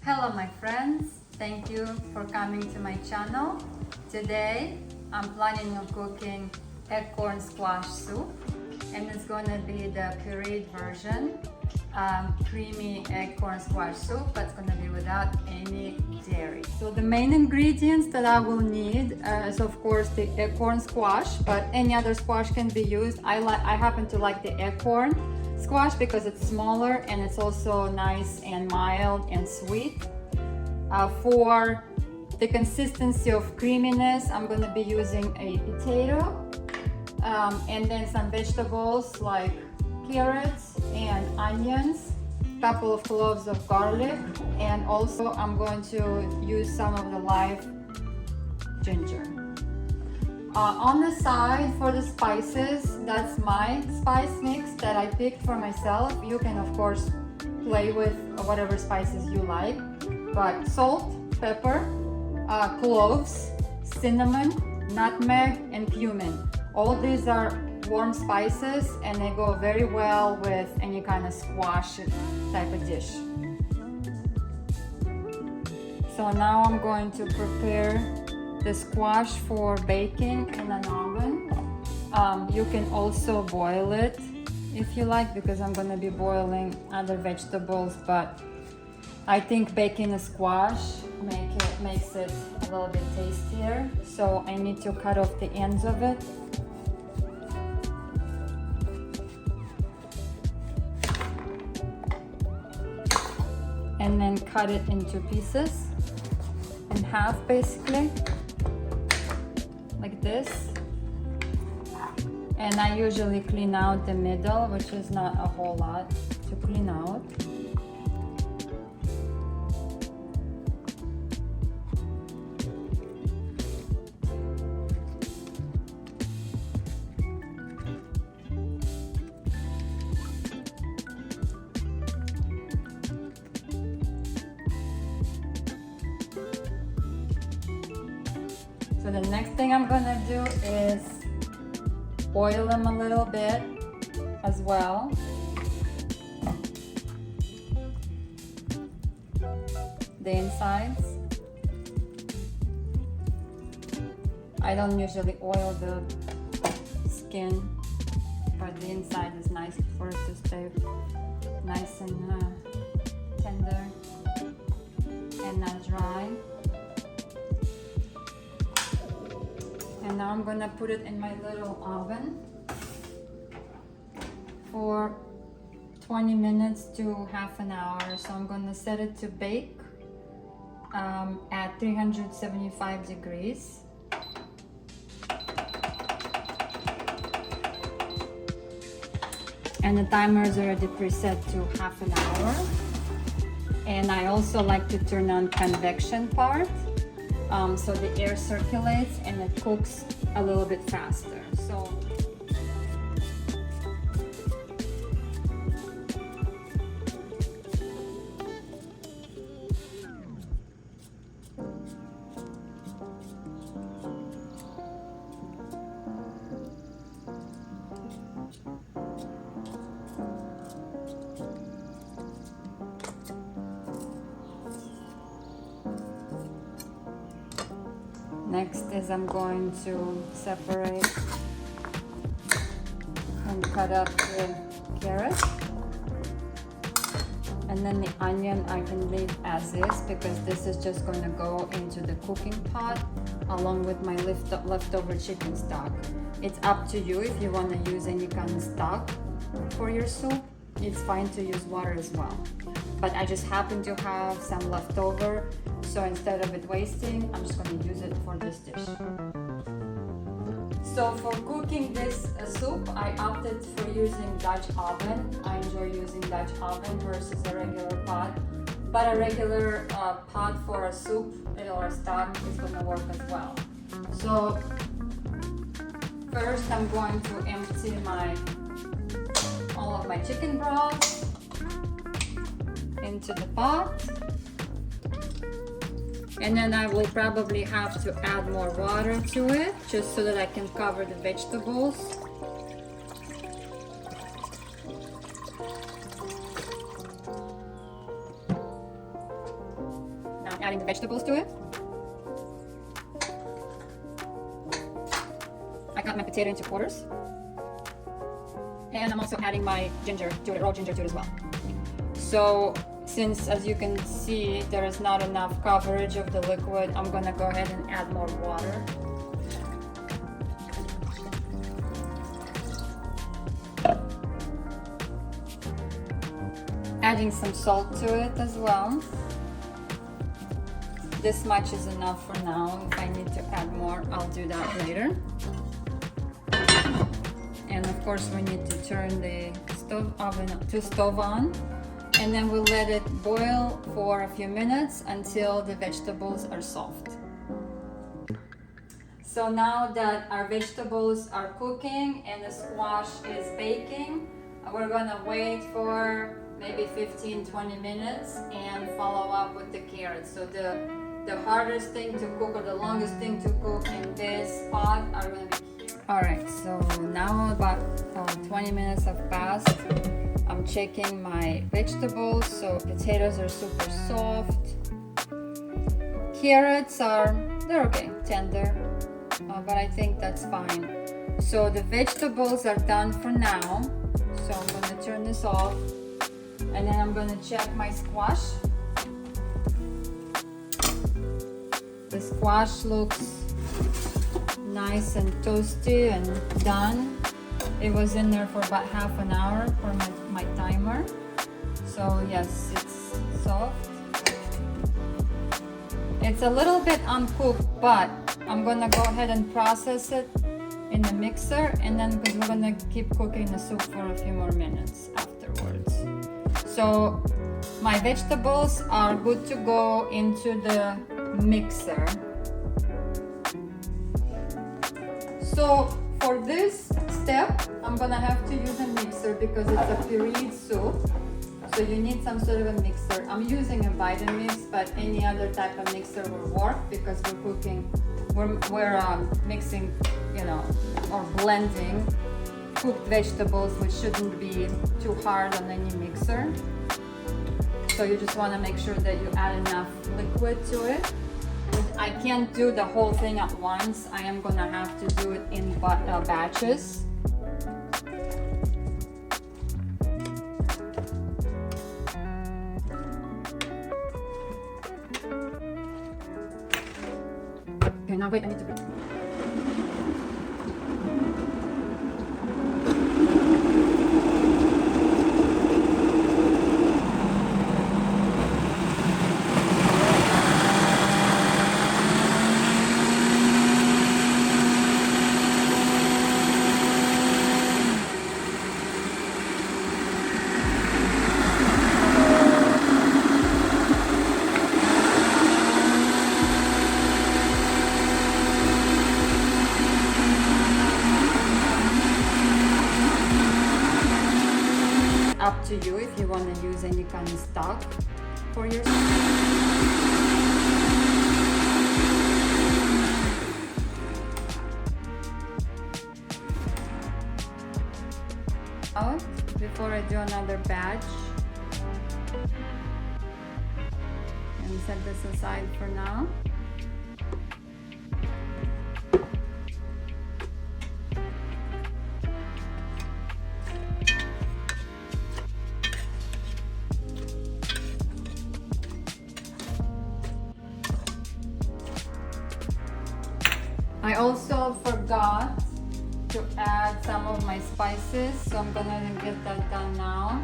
Hello my friends, thank you for coming to my channel. Today I'm planning on cooking eggcorn squash soup, and it's gonna be the pureed version, creamy eggcorn squash soup, but it's gonna be without any dairy. So the main ingredients that I will need is of course the eggcorn squash, but any other squash can be used. I happen to like the eggcorn squash because it's smaller and it's also nice and mild and sweet. For the consistency of creaminess, I'm going to be using a potato and then some vegetables like carrots and onions, a couple of cloves of garlic, and also I'm going to use some of the live ginger. On the side for the spices, that's my spice mix that I picked for myself. You can of course play with whatever spices you like, but salt, pepper, cloves, cinnamon, nutmeg, and cumin. All these are warm spices and they go very well with any kind of squash type of dish. So now I'm going to prepare the squash for baking in an oven. You can also boil it if you like, because I'm going to be boiling other vegetables, but I think baking a squash makes it a little bit tastier. So I need to cut off the ends of it. And then cut it into pieces, in half basically. Like this. And I usually clean out the middle, which is not a whole lot to clean out. So the next thing I'm gonna do is boil them a little bit as well. The insides. I don't usually oil the skin, but the inside is nice for it to stay nice and tender and not dry. And now I'm gonna put it in my little oven for 20 minutes to half an hour. So I'm gonna set it to bake at 375 degrees. And the timer is already preset to half an hour. And I also like to turn on convection part. So the air circulates and it cooks a little bit faster. So next is I'm going to separate and cut up the carrot, and then the onion I can leave as is because this is just going to go into the cooking pot along with my leftover chicken stock. It's up to you if you want to use any kind of stock for your soup. It's fine to use water as well, but I just happen to have some leftover, so instead of it wasting, I'm just going to use it for this dish. So for cooking this soup, I opted for using Dutch oven. I enjoy using Dutch oven versus a regular pot, but a regular pot for a soup or a stock is going to work as well. So first I'm going to empty all of my chicken broth into the pot, and then I will probably have to add more water to it just so that I can cover the vegetables. I'm adding the vegetables to it. I cut my potato into quarters. And I'm also adding my ginger to it, raw ginger to it as well. So since, as you can see, there is not enough coverage of the liquid, I'm gonna go ahead and add more water. Adding some salt to it as well. This much is enough for now. If I need to add more, I'll do that later. And of course we need to turn the stove on, and then we'll let it boil for a few minutes until the vegetables are soft. So now that our vegetables are cooking and the squash is baking, we're gonna wait for maybe 15-20 minutes and follow up with the carrots. So the hardest thing to cook, or the longest thing to cook in this pot, are gonna be. Alright, so now about 20 minutes have passed. I'm checking my vegetables. So potatoes are super soft. Carrots they're okay, tender, but I think that's fine. So the vegetables are done for now. So I'm gonna turn this off, and then I'm gonna check my squash. The squash looks nice and toasty and done. It was in there for about half an hour for my timer. So yes, it's soft. It's a little bit uncooked, but I'm gonna go ahead and process it in the mixer, and then because we're gonna keep cooking the soup for a few more minutes afterwards. So my vegetables are good to go into the mixer. So for this step, I'm gonna have to use a mixer because it's a pureed soup. So you need some sort of a mixer. I'm using a Vitamix, but any other type of mixer will work because we're mixing, or blending cooked vegetables, which shouldn't be too hard on any mixer. So you just want to make sure that you add enough liquid to it. I can't do the whole thing at once. I am gonna have to do it in batches. Okay, now wait, I need to breathe. Up to you if you want to use any kind of stock for your out before I do another batch, and set this aside for now. I also forgot to add some of my spices, so I'm gonna get that done now.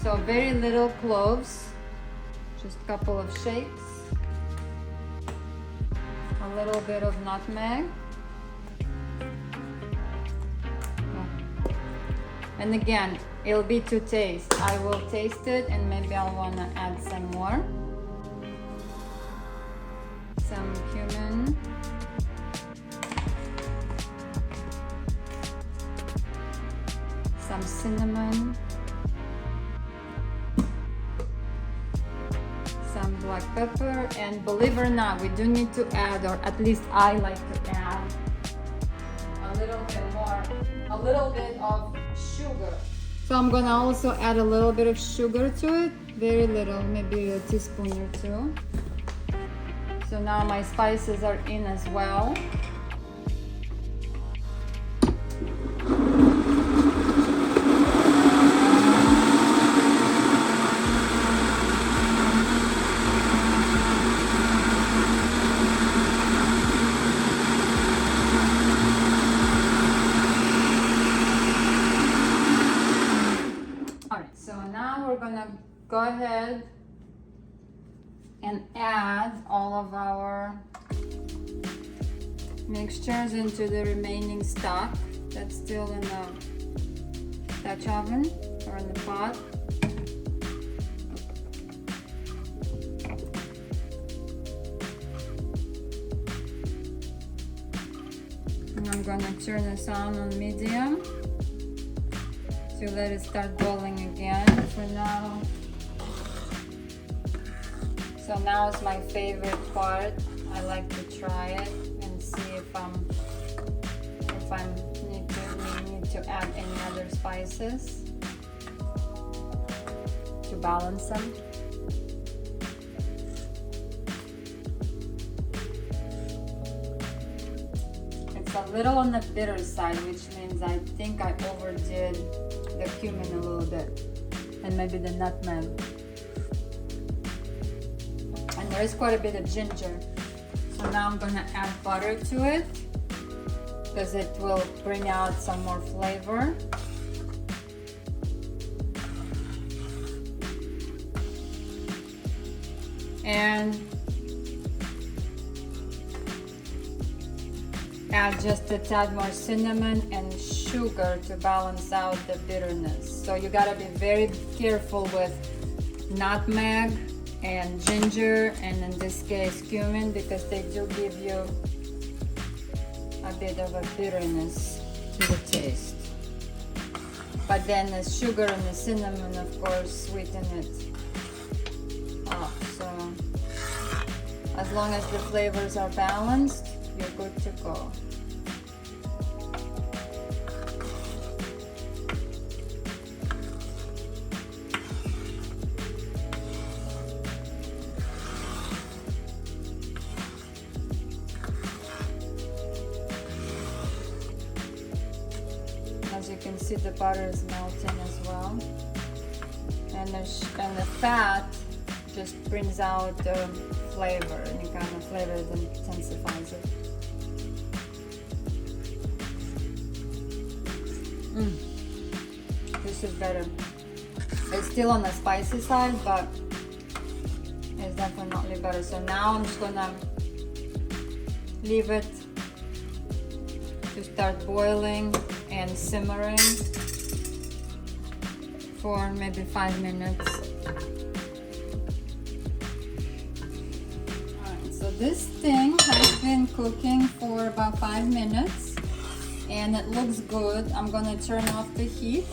So very little cloves, just a couple of shakes, a little bit of nutmeg, and again, it'll be to taste. I will taste it and maybe I'll wanna add some more. Some cumin. Some cinnamon, some black pepper, and believe it or not, we do need to add, or at least I like to add, a little bit of sugar. So I'm gonna also add a little bit of sugar to it, very little, maybe a teaspoon or two. So now my spices are in as well. Alright, so now we're gonna go ahead and add all of our mixtures into the remaining stock that's still in the Dutch oven or in the pot. And I'm gonna turn this on medium to let it start boiling again for now. So now is my favorite part. I like to try it and see if I need to add any other spices to balance them. It's a little on the bitter side, which means I think I overdid the cumin a little bit, and maybe the nutmeg. And there is quite a bit of ginger. So now I'm gonna add butter to it because it will bring out some more flavor. And add just a tad more cinnamon and sugar to balance out the bitterness. So you gotta be very careful with nutmeg and ginger, and in this case cumin, because they do give you a bit of a bitterness to the taste. But then the sugar and the cinnamon, of course, sweeten it up. So as long as the flavors are balanced, you're good to go. As you can see, the butter is melting as well, and the fat just brings out the flavor, any kind of flavor that intensifies it. This is better. It's still on the spicy side, but it's definitely better. So now I'm just gonna leave it to start boiling and simmering for maybe 5 minutes. Alright, so this thing has been cooking for about 5 minutes and it looks good. I'm gonna turn off the heat,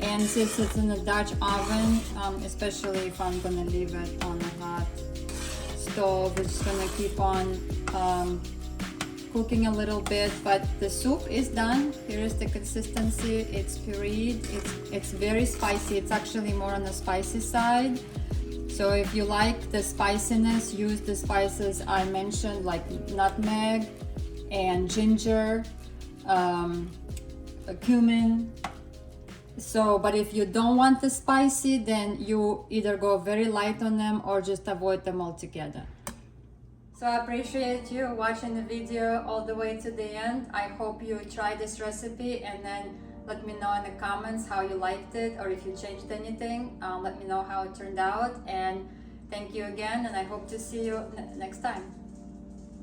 and since it's in a Dutch oven, especially if I'm gonna leave it on a hot stove, it's just gonna keep on cooking a little bit. But the soup is done. Here is the consistency. It's pureed. It's very spicy. It's actually more on the spicy side. So if you like the spiciness, use the spices I mentioned, like nutmeg and ginger, cumin. So, but if you don't want the spicy, then you either go very light on them or just avoid them altogether. So I appreciate you watching the video all the way to the end. I hope you try this recipe and then let me know in the comments how you liked it, or if you changed anything. Let me know how it turned out, and thank you again, and I hope to see you next time.